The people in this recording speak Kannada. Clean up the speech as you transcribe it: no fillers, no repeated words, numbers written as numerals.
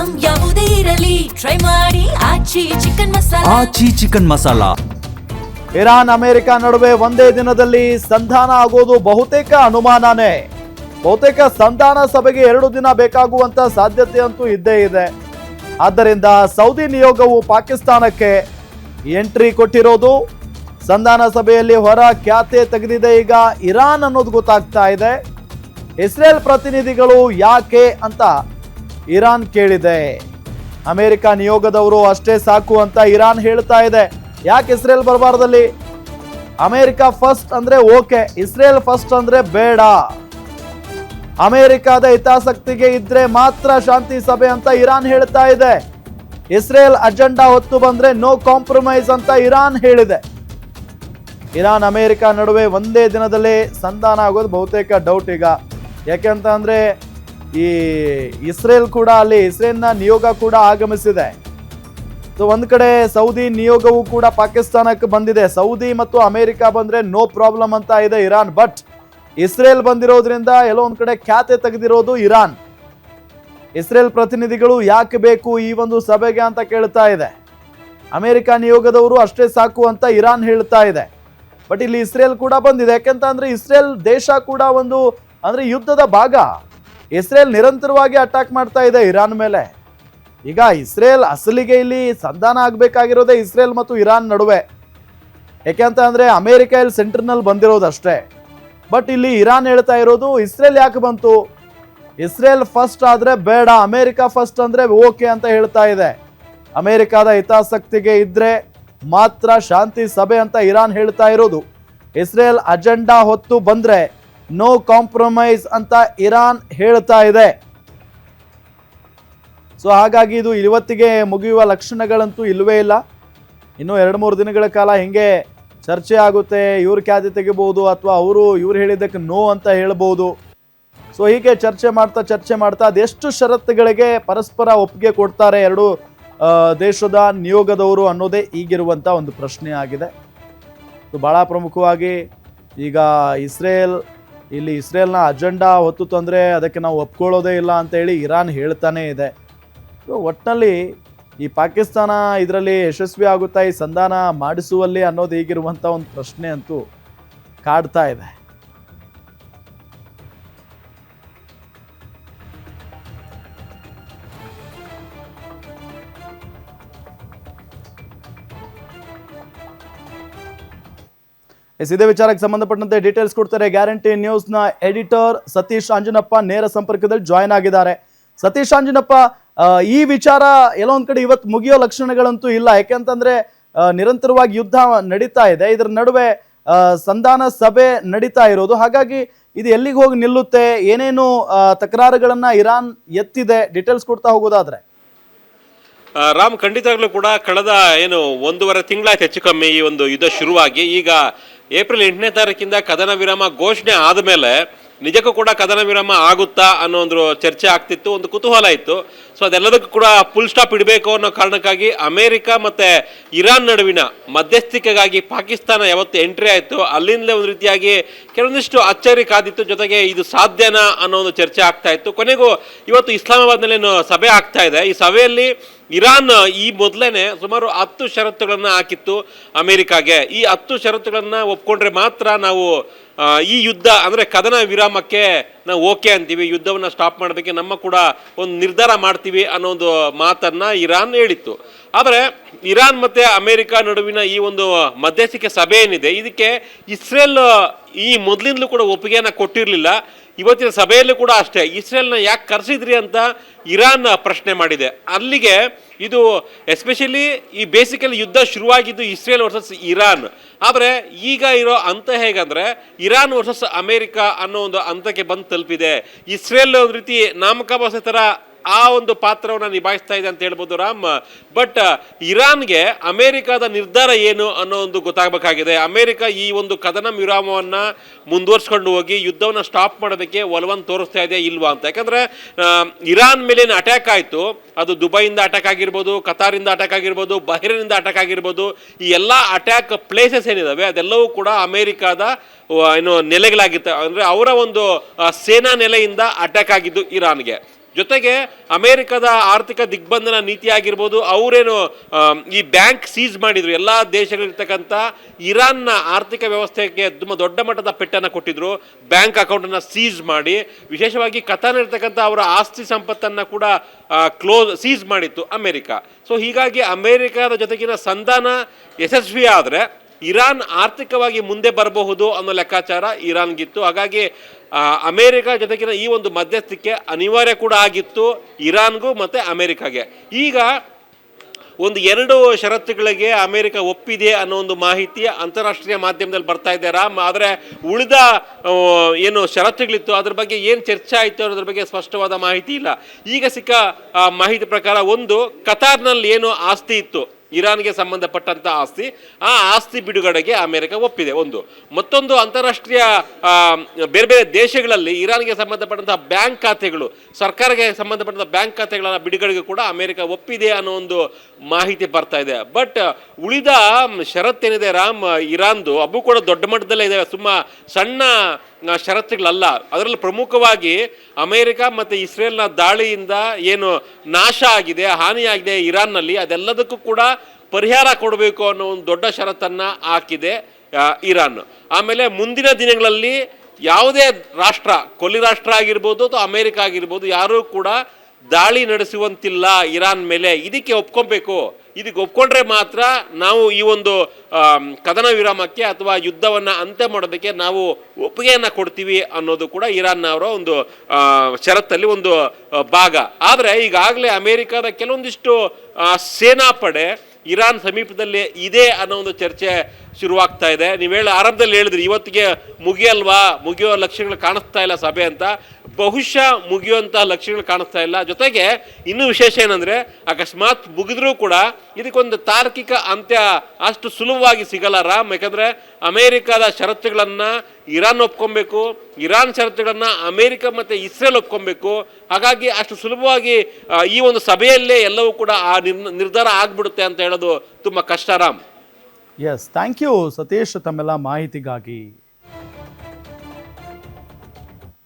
ಐಟಂ ಯಾವುದೇ ಇರಲಿ ಟ್ರೈ ಮಾಡಿ ಆಚಿ ಚಿಕನ್ ಮಸಾಲಾ. ಇರಾನ್ ಅಮೆರಿಕ ನಡುವೆ ಒಂದೇ ದಿನದಲ್ಲಿ ಸಂಧಾನ ಆಗೋದು ಬಹುತೇಕ ಅನುಮಾನನೇ. ಬಹುತೇಕ ಸಂಧಾನ ಸಭೆಗೆ 2 ದಿನ ಬೇಕಾಗುವಂತ ಸಾಧ್ಯತೆ ಅಂತೂ ಇದ್ದೇ ಇದೆ. ಆದ್ದರಿಂದ ಸೌದಿ ನಿಯೋಗವು ಪಾಕಿಸ್ತಾನಕ್ಕೆ ಎಂಟ್ರಿ ಕೊಟ್ಟಿರೋದು, ಸಂಧಾನ ಸಭೆಯಲ್ಲಿ ಹೊರ ಖ್ಯಾತೆ ತೆಗೆದಿದೆ ಈಗ ಇರಾನ್ ಅನ್ನೋದು ಗೊತ್ತಾಗ್ತಾ ಇದೆ. ಇಸ್ರೇಲ್ ಪ್ರತಿನಿಧಿಗಳು ಯಾಕೆ ಅಂತ ಇರಾನ್ ಕೇಳಿದೆ. ಅಮೆರಿಕ ನಿಯೋಗದವರು ಅಷ್ಟೇ ಸಾಕು ಅಂತ ಇರಾನ್ ಹೇಳ್ತಾ ಇದೆ. ಯಾಕೆ ಇಸ್ರೇಲ್ ಬರಬಾರ್ದಲ್ಲಿ? ಅಮೆರಿಕ ಫಸ್ಟ್ ಅಂದ್ರೆ ಓಕೆ, ಇಸ್ರೇಲ್ ಫಸ್ಟ್ ಅಂದ್ರೆ ಬೇಡ. ಅಮೆರಿಕದ ಹಿತಾಸಕ್ತಿಗೆ ಇದ್ರೆ ಮಾತ್ರ ಶಾಂತಿ ಸಭೆ ಅಂತ ಇರಾನ್ ಹೇಳ್ತಾ ಇದೆ. ಇಸ್ರೇಲ್ ಅಜೆಂಡಾ ಹೊತ್ತು ಬಂದ್ರೆ ನೋ ಕಾಂಪ್ರಮೈಸ್ ಅಂತ ಇರಾನ್ ಹೇಳಿದೆ. ಇರಾನ್ ಅಮೆರಿಕ ನಡುವೆ ಒಂದೇ ದಿನದಲ್ಲಿ ಸಂಧಾನ ಆಗೋದು ಬಹುತೇಕ ಡೌಟ್ ಈಗ. ಯಾಕೆಂತ ಅಂದ್ರೆ ಈ ಇಸ್ರೇಲ್ ಕೂಡ ಅಲ್ಲಿ ಇಸ್ರೇಲ್ನ ನಿಯೋಗ ಕೂಡ ಆಗಮಿಸಿದೆ. ಸೊ ಒಂದ್ ಕಡೆ ಸೌದಿ ನಿಯೋಗವು ಕೂಡ ಪಾಕಿಸ್ತಾನಕ್ಕೆ ಬಂದಿದೆ. ಸೌದಿ ಮತ್ತು ಅಮೆರಿಕ ಬಂದ್ರೆ ನೋ ಪ್ರಾಬ್ಲಮ್ ಅಂತ ಇದೆ ಇರಾನ್. ಬಟ್ ಇಸ್ರೇಲ್ ಬಂದಿರೋದ್ರಿಂದ ಎಲ್ಲೋ ಒಂದ್ ಕಡೆ ಖ್ಯಾತೆ ತೆಗೆದಿರೋದು ಇರಾನ್. ಇಸ್ರೇಲ್ ಪ್ರತಿನಿಧಿಗಳು ಯಾಕೆ ಬೇಕು ಈ ಒಂದು ಸಭೆಗೆ ಅಂತ ಕೇಳ್ತಾ ಇದೆ. ಅಮೆರಿಕ ನಿಯೋಗದವರು ಅಷ್ಟೇ ಸಾಕು ಅಂತ ಇರಾನ್ ಹೇಳ್ತಾ ಇದೆ. ಬಟ್ ಇಲ್ಲಿ ಇಸ್ರೇಲ್ ಕೂಡ ಬಂದಿದೆ. ಯಾಕೆಂತ ಅಂದ್ರೆ ಇಸ್ರೇಲ್ ದೇಶ ಕೂಡ ಒಂದು ಅಂದ್ರೆ ಯುದ್ಧದ ಭಾಗ. ಇಸ್ರೇಲ್ ನಿರಂತರವಾಗಿ ಅಟ್ಯಾಕ್ ಮಾಡ್ತಾ ಇದೆ ಇರಾನ್ ಮೇಲೆ. ಈಗ ಇಸ್ರೇಲ್ ಅಸಲಿಗೆ ಇಲ್ಲಿ ಸಂಧಾನ ಆಗ್ಬೇಕಾಗಿರೋದೇ ಇಸ್ರೇಲ್ ಮತ್ತು ಇರಾನ್ ನಡುವೆ. ಯಾಕೆಂತ ಅಂದ್ರೆ ಅಮೆರಿಕ ಇಲ್ಲಿ ಸೆಂಟರ್ನಲ್ಲಿ ಬಂದಿರೋದು ಅಷ್ಟೇ. ಬಟ್ ಇಲ್ಲಿ ಇರಾನ್ ಹೇಳ್ತಾ ಇರೋದು ಇಸ್ರೇಲ್ ಯಾಕೆ ಬಂತು, ಇಸ್ರೇಲ್ ಫಸ್ಟ್ ಆದ್ರೆ ಬೇಡ, ಅಮೆರಿಕ ಫಸ್ಟ್ ಅಂದ್ರೆ ಓಕೆ ಅಂತ ಹೇಳ್ತಾ ಇದೆ. ಅಮೆರಿಕದ ಹಿತಾಸಕ್ತಿಗೆ ಇದ್ರೆ ಮಾತ್ರ ಶಾಂತಿ ಸಭೆ ಅಂತ ಇರಾನ್ ಹೇಳ್ತಾ ಇರೋದು. ಇಸ್ರೇಲ್ ಅಜೆಂಡಾ ಹೊತ್ತು ಬಂದ್ರೆ ನೋ ಕಾಂಪ್ರಮೈಸ್ ಅಂತ ಇರಾನ್ ಹೇಳ್ತಾ ಇದೆ. ಸೊ ಹಾಗಾಗಿ ಇದು ಇವತ್ತಿಗೆ ಮುಗಿಯುವ ಲಕ್ಷಣಗಳಂತೂ ಇಲ್ಲವೇ ಇಲ್ಲ. ಇನ್ನೂ 2-3 ದಿನಗಳ ಕಾಲ ಹಿಂಗೆ ಚರ್ಚೆ ಆಗುತ್ತೆ. ಇವ್ರ ಖ್ಯಾತಿ ತೆಗಿಬಹುದು ಅಥವಾ ಇವ್ರು ಹೇಳಿದ್ದಕ್ಕೆ ನೋ ಅಂತ ಹೇಳ್ಬೋದು. ಸೊ ಹೀಗೆ ಚರ್ಚೆ ಮಾಡ್ತಾ ಅದೆಷ್ಟು ಷರತ್ತುಗಳಿಗೆ ಪರಸ್ಪರ ಒಪ್ಪಿಗೆ ಕೊಡ್ತಾರೆ ಎರಡು ದೇಶದ ನಿಯೋಗದವರು ಅನ್ನೋದೇ ಈಗಿರುವಂಥ ಒಂದು ಪ್ರಶ್ನೆ ಆಗಿದೆ. ಸೊ ಭಾಳ ಪ್ರಮುಖವಾಗಿ ಈಗ ಇಸ್ರೇಲ್ನ ಅಜೆಂಡಾ ಹೊತ್ತು ತಂದರೆ ಅದಕ್ಕೆ ನಾವು ಒಪ್ಕೊಳ್ಳೋದೇ ಇಲ್ಲ ಅಂತೇಳಿ ಇರಾನ್ ಹೇಳ್ತಾನೆ ಇದೆ. ಸೊ ಒಟ್ಟಿನಲ್ಲಿ ಈ ಪಾಕಿಸ್ತಾನ ಇದರಲ್ಲಿ ಯಶಸ್ವಿ ಆಗುತ್ತಾ ಈ ಸಂಧಾನ ಮಾಡಿಸುವಲ್ಲಿ ಅನ್ನೋದು ಈಗಿರುವಂಥ ಒಂದು ಪ್ರಶ್ನೆ ಅಂತೂ ಕಾಡ್ತಾ ಇದೆ. ಇದೇ ವಿಚಾರಕ್ಕೆ ಸಂಬಂಧಪಟ್ಟಂತೆ ಡೀಟೇಲ್ಸ್ ಕೊಡ್ತಾರೆ ಗ್ಯಾರಂಟಿ ನ್ಯೂಸ್ನ ಎಡಿಟರ್ ಸತೀಶ್ ಆಂಜನಪ್ಪ ನೇರ ಸಂಪರ್ಕದಲ್ಲಿ ಜಾಯ್ನ್ ಆಗಿದ್ದಾರೆ. ಸತೀಶ್ ಆಂಜನಪ್ಪ, ಈ ವಿಚಾರ ಎಲ್ಲೋ ಒಂದ್ ಕಡೆ ಇವತ್ತು ಮುಗಿಯೋ ಲಕ್ಷಣಗಳಂತೂ ಇಲ್ಲ. ಯಾಕೆಂತಂದ್ರೆ ನಿರಂತರವಾಗಿ ಯುದ್ಧ ನಡೀತಾ ಇದೆ, ಇದರ ನಡುವೆ ಸಂಧಾನ ಸಭೆ ನಡೀತಾ ಇರೋದು. ಹಾಗಾಗಿ ಇದು ಎಲ್ಲಿಗೆ ಹೋಗಿ ನಿಲ್ಲುತ್ತೆ, ಏನೇನು ತಕರಾರುಗಳನ್ನ ಇರಾನ್ ಎತ್ತಿದೆ, ಡೀಟೇಲ್ಸ್ ಕೊಡ್ತಾ ಹೋಗೋದಾದ್ರೆ? ರಾಮ್, ಖಂಡಿತವಾಗ್ಲೂ ಕೂಡ ಕಳೆದ 1.5 ತಿಂಗಳಾಯ್ತು ಹೆಚ್ಚು ಕಮ್ಮಿ ಈ ಒಂದು ಯುದ್ಧ ಶುರುವಾಗಿ. ಈಗ ಏಪ್ರಿಲ್ 8ನೇ ತಾರೀಕಿಂದ ಕದನ ವಿರಾಮ ಘೋಷಣೆ ಆದಮೇಲೆ ನಿಜಕ್ಕೂ ಕೂಡ ಕದನ ವಿರಾಮ ಆಗುತ್ತಾ ಅನ್ನೋ ಒಂದು ಚರ್ಚೆ ಆಗ್ತಿತ್ತು, ಒಂದು ಕುತೂಹಲ ಇತ್ತು. ಸೊ ಅದೆಲ್ಲದಕ್ಕೂ ಕೂಡ ಫುಲ್ ಸ್ಟಾಪ್ ಇಡಬೇಕು ಅನ್ನೋ ಕಾರಣಕ್ಕಾಗಿ ಅಮೆರಿಕ ಮತ್ತು ಇರಾನ್ ನಡುವಿನ ಮಧ್ಯಸ್ಥಿಕೆಗಾಗಿ ಪಾಕಿಸ್ತಾನ ಯಾವತ್ತು ಎಂಟ್ರಿ ಆಯಿತು ಅಲ್ಲಿಂದಲೇ ಒಂದು ರೀತಿಯಾಗಿ ಕೆಲವೊಂದಿಷ್ಟು ಅಚ್ಚರಿ ಕಾದಿತ್ತು. ಜೊತೆಗೆ ಇದು ಸಾಧ್ಯನಾ ಅನ್ನೋ ಒಂದು ಚರ್ಚೆ ಆಗ್ತಾ ಇತ್ತು. ಕೊನೆಗೂ ಇವತ್ತು ಇಸ್ಲಾಮಾಬಾದ್ನಲ್ಲೇನು ಸಭೆ ಆಗ್ತಾ ಇದೆ. ಈ ಸಭೆಯಲ್ಲಿ ಇರಾನ್ ಈ ಮೊದಲೇನೆ ಸುಮಾರು 10 ಷರತ್ತುಗಳನ್ನು ಹಾಕಿತ್ತು ಅಮೆರಿಕಾಗೆ. ಈ 10 ಷರತ್ತುಗಳನ್ನು ಒಪ್ಕೊಂಡ್ರೆ ಮಾತ್ರ ನಾವು ಈ ಯುದ್ಧ ಅಂದರೆ ಕದನ ವಿರಾಮಕ್ಕೆ ನಾವು ಓಕೆ ಅಂತೀವಿ, ಯುದ್ಧವನ್ನು ಸ್ಟಾಪ್ ಮಾಡೋದಕ್ಕೆ ನಮ್ಮ ಕೂಡ ಒಂದು ನಿರ್ಧಾರ ಮಾಡ್ತೀವಿ ಅನ್ನೋ ಒಂದು ಮಾತನ್ನು ಇರಾನ್ ಹೇಳಿತ್ತು. ಆದರೆ ಇರಾನ್ ಮತ್ತು ಅಮೆರಿಕ ನಡುವಿನ ಈ ಒಂದು ಮಧ್ಯಸ್ಥಿಕೆ ಸಭೆ ಏನಿದೆ ಇದಕ್ಕೆ ಇಸ್ರೇಲ್ ಈ ಮೊದಲಿಂದಲೂ ಕೂಡ ಒಪ್ಪಿಗೆಯನ್ನು ಕೊಟ್ಟಿರಲಿಲ್ಲ. ಇವತ್ತಿನ ಸಭೆಯಲ್ಲೂ ಕೂಡ ಅಷ್ಟೇ ಇಸ್ರೇಲ್ನ ಯಾಕೆ ಕರೆಸಿದ್ರಿ ಅಂತ ಇರಾನ್ ಪ್ರಶ್ನೆ ಮಾಡಿದೆ. ಅಲ್ಲಿಗೆ ಇದು ಎಸ್ಪೆಷಲಿ ಈ ಬೇಸಿಕಲಿ ಯುದ್ಧ ಶುರುವಾಗಿದ್ದು ಇಸ್ರೇಲ್ ವರ್ಸಸ್ ಇರಾನ್. ಆದರೆ ಈಗ ಇರೋ ಹಂತ ಹೇಗಂದರೆ ಇರಾನ್ ವರ್ಸಸ್ ಅಮೆರಿಕ ಅನ್ನೋ ಒಂದು ಹಂತಕ್ಕೆ ಬಂದು ತಲುಪಿದೆ. ಇಸ್ರೇಲ್ ಒಂದು ರೀತಿ ನಾಮಕಾವಾಸ್ತೆ ಥರ ಆ ಒಂದು ಪಾತ್ರವನ್ನು ನಿಭಾಯಿಸ್ತಾ ಇದೆ ಅಂತ ಹೇಳ್ಬೋದು ರಾಮ್. ಬಟ್ ಇರಾನ್ಗೆ ಅಮೆರಿಕದ ನಿರ್ಧಾರ ಏನು ಅನ್ನೋ ಒಂದು ಗೊತ್ತಾಗಬೇಕಾಗಿದೆ. ಅಮೆರಿಕ ಈ ಒಂದು ಕದನ ವಿರಾಮವನ್ನು ಮುಂದುವರ್ಸ್ಕೊಂಡು ಹೋಗಿ ಯುದ್ಧವನ್ನು ಸ್ಟಾಪ್ ಮಾಡೋದಕ್ಕೆ ಒಲವನ್ನು ತೋರಿಸ್ತಾ ಇದೆ ಇಲ್ವಾ ಅಂತ. ಯಾಕಂದರೆ ಇರಾನ್ ಮೇಲೇನು ಅಟ್ಯಾಕ್ ಆಯಿತು ಅದು ದುಬೈಯಿಂದ ಅಟ್ಯಾಕ್ ಆಗಿರ್ಬೋದು, ಕತಾರಿಂದ ಅಟ್ಯಾಕ್ ಆಗಿರ್ಬೋದು, ಬಹ್ರೇನಿಂದ ಅಟ್ಯಾಕ್ ಆಗಿರ್ಬೋದು, ಈ ಎಲ್ಲ ಅಟ್ಯಾಕ್ ಪ್ಲೇಸಸ್ ಏನಿದಾವೆ ಅದೆಲ್ಲವೂ ಕೂಡ ಅಮೆರಿಕದ ನೆಲೆಗಳಾಗಿತ್ತು. ಅಂದರೆ ಅವರ ಒಂದು ಸೇನಾ ನೆಲೆಯಿಂದ ಅಟ್ಯಾಕ್ ಆಗಿದ್ದು ಇರಾನ್ಗೆ. ಜೊತೆಗೆ ಅಮೆರಿಕದ ಆರ್ಥಿಕ ದಿಗ್ಬಂಧನ ನೀತಿ ಆಗಿರ್ಬೋದು, ಅವರೇನು ಈ ಬ್ಯಾಂಕ್ ಸೀಸ್ ಮಾಡಿದ್ರು, ಎಲ್ಲ ದೇಶಗಳಿರ್ತಕ್ಕಂಥ ಇರಾನ್ನ ಆರ್ಥಿಕ ವ್ಯವಸ್ಥೆಗೆ ತುಂಬ ದೊಡ್ಡ ಮಟ್ಟದ ಪೆಟ್ಟನ್ನು ಕೊಟ್ಟಿದ್ರು. ಬ್ಯಾಂಕ್ ಅಕೌಂಟನ್ನು ಸೀಸ್ ಮಾಡಿ, ವಿಶೇಷವಾಗಿ ಕತಾರ್ನಲ್ಲಿರ್ತಕ್ಕಂಥ ಅವರ ಆಸ್ತಿ ಸಂಪತ್ತನ್ನು ಕೂಡ ಸೀಸ್ ಮಾಡಿತ್ತು ಅಮೆರಿಕ. ಸೊ ಹೀಗಾಗಿ ಅಮೆರಿಕದ ಜೊತೆಗಿನ ಸಂಧಾನ ಯಶಸ್ವಿ ಆದರೆ ಇರಾನ್ ಆರ್ಥಿಕವಾಗಿ ಮುಂದೆ ಬರಬಹುದು ಅನ್ನೋ ಲೆಕ್ಕಾಚಾರ ಇರಾನ್ಗಿತ್ತು. ಹಾಗಾಗಿ ಅಮೆರಿಕ ಜೊತೆಗಿನ ಈ ಒಂದು ಮಧ್ಯಸ್ಥಿಕೆ ಅನಿವಾರ್ಯ ಕೂಡ ಆಗಿತ್ತು ಇರಾನ್ಗೂ ಮತ್ತು ಅಮೆರಿಕಾಗೆ. ಈಗ ಒಂದು 2 ಷರತ್ತುಗಳಿಗೆ ಅಮೆರಿಕ ಒಪ್ಪಿದೆ ಅನ್ನೋ ಒಂದು ಮಾಹಿತಿ ಅಂತಾರಾಷ್ಟ್ರೀಯ ಮಾಧ್ಯಮದಲ್ಲಿ ಬರ್ತಾ ಇದೆ ರಾಮ್. ಆದರೆ ಉಳಿದ ಏನು ಷರತ್ತುಗಳಿತ್ತು ಅದ್ರ ಬಗ್ಗೆ ಏನು ಚರ್ಚೆ ಆಯಿತು ಅನ್ನೋದ್ರ ಬಗ್ಗೆ ಸ್ಪಷ್ಟವಾದ ಮಾಹಿತಿ ಇಲ್ಲ. ಈಗ ಸಿಕ್ಕ ಮಾಹಿತಿ ಪ್ರಕಾರ, ಒಂದು, ಕತಾರ್ನಲ್ಲಿ ಏನು ಆಸ್ತಿ ಇತ್ತು ಇರಾನ್ಗೆ ಸಂಬಂಧಪಟ್ಟಂಥ ಆಸ್ತಿ, ಆ ಆಸ್ತಿ ಬಿಡುಗಡೆಗೆ ಅಮೆರಿಕ ಒಪ್ಪಿದೆ ಒಂದು. ಮತ್ತೊಂದು, ಅಂತಾರಾಷ್ಟ್ರೀಯ ಬೇರೆ ಬೇರೆ ದೇಶಗಳಲ್ಲಿ ಇರಾನ್ಗೆ ಸಂಬಂಧಪಟ್ಟಂಥ ಬ್ಯಾಂಕ್ ಖಾತೆಗಳು, ಸರ್ಕಾರಕ್ಕೆ ಸಂಬಂಧಪಟ್ಟಂಥ ಬ್ಯಾಂಕ್ ಖಾತೆಗಳ ಬಿಡುಗಡೆಗೆ ಕೂಡ ಅಮೆರಿಕ ಒಪ್ಪಿದೆ ಅನ್ನೋ ಒಂದು ಮಾಹಿತಿ ಬರ್ತಾ ಇದೆ. ಬಟ್ ಉಳಿದ ಷರತ್ತೇನಿದೆ ರಾಮ್ ಇರಾನ್ದು, ಅವು ಕೂಡ ದೊಡ್ಡ ಮಟ್ಟದಲ್ಲೇ ಇದೆ, ಸಣ್ಣ ಷರತ್ತುಗಳಲ್ಲ. ಅದರಲ್ಲಿ ಪ್ರಮುಖವಾಗಿ ಅಮೆರಿಕ ಮತ್ತು ಇಸ್ರೇಲ್ನ ದಾಳಿಯಿಂದ ಏನು ನಾಶ ಆಗಿದೆ, ಹಾನಿಯಾಗಿದೆ ಇರಾನ್ನಲ್ಲಿ, ಅದೆಲ್ಲದಕ್ಕೂ ಕೂಡ ಪರಿಹಾರ ಕೊಡಬೇಕು ಅನ್ನೋ ಒಂದು ದೊಡ್ಡ ಷರತ್ತನ್ನು ಹಾಕಿದೆ ಇರಾನ್. ಆಮೇಲೆ ಮುಂದಿನ ದಿನಗಳಲ್ಲಿ ಯಾವುದೇ ರಾಷ್ಟ್ರ, ಕೊಲ್ಲಿ ರಾಷ್ಟ್ರ ಆಗಿರ್ಬೋದು ಅಥವಾ ಅಮೆರಿಕ ಆಗಿರ್ಬೋದು, ಯಾರೂ ಕೂಡ ದಾಳಿ ನಡೆಸುವಂತಿಲ್ಲ ಇರಾನ್ ಮೇಲೆ. ಇದಕ್ಕೆ ಒಪ್ಕೊಬೇಕು. ಇದಕ್ಕೆ ಒಪ್ಕೊಂಡ್ರೆ ಮಾತ್ರ ನಾವು ಈ ಒಂದು ಕದನ ವಿರಾಮಕ್ಕೆ ಅಥವಾ ಯುದ್ಧವನ್ನು ಅಂತ್ಯ ಮಾಡೋದಕ್ಕೆ ನಾವು ಒಪ್ಪಿಗೆಯನ್ನು ಕೊಡ್ತೀವಿ ಅನ್ನೋದು ಕೂಡ ಇರಾನ್ನವರ ಒಂದು ಷರತ್ತಲ್ಲಿ ಒಂದು ಭಾಗ. ಆದರೆ ಈಗಾಗಲೇ ಅಮೆರಿಕದ ಕೆಲವೊಂದಿಷ್ಟು ಸೇನಾಪಡೆ ಇರಾನ್ ಸಮೀಪದಲ್ಲಿ ಇದೆ ಅನ್ನೋ ಒಂದು ಚರ್ಚೆ ಶುರುವಾಗ್ತಾ ಇದೆ. ನೀವು ಆರಂಭದಲ್ಲಿ ಹೇಳಿದ್ರಿ ಇವತ್ತಿಗೆ ಮುಗಿಯೋ ಲಕ್ಷಣಗಳು ಕಾಣಿಸ್ತಾ ಇಲ್ಲ ಸಭೆ ಅಂತ. ಬಹುಶಃ ಮುಗಿಯುವಂಥ ಲಕ್ಷಣಗಳು ಕಾಣಿಸ್ತಾ ಇಲ್ಲ. ಜೊತೆಗೆ ಇನ್ನೂ ವಿಶೇಷ ಏನಂದರೆ, ಅಕಸ್ಮಾತ್ ಮುಗಿದ್ರೂ ಕೂಡ ಇದಕ್ಕೊಂದು ತಾರ್ಕಿಕ ಅಂತ್ಯ ಅಷ್ಟು ಸುಲಭವಾಗಿ ಸಿಗಲ್ಲ ರಾಮ್. ಯಾಕಂದರೆ ಅಮೇರಿಕಾದ ಷರತ್ತುಗಳನ್ನು ಇರಾನ್ ಒಪ್ಕೊಬೇಕು, ಇರಾನ್ ಷರತ್ತುಗಳನ್ನು ಅಮೇರಿಕ ಮತ್ತು ಇಸ್ರೇಲ್ ಒಪ್ಕೊಬೇಕು. ಹಾಗಾಗಿ ಅಷ್ಟು ಸುಲಭವಾಗಿ ಈ ಒಂದು ಸಭೆಯಲ್ಲೇ ಎಲ್ಲವೂ ಕೂಡ ಆ ನಿರ್ಧಾರ ಆಗ್ಬಿಡುತ್ತೆ ಅಂತ ಹೇಳೋದು ತುಂಬ ಕಷ್ಟ Ram. Yes, thank you Satish ತಮ್ಮೆಲ್ಲ ಮಾಹಿತಿಗಾಗಿ.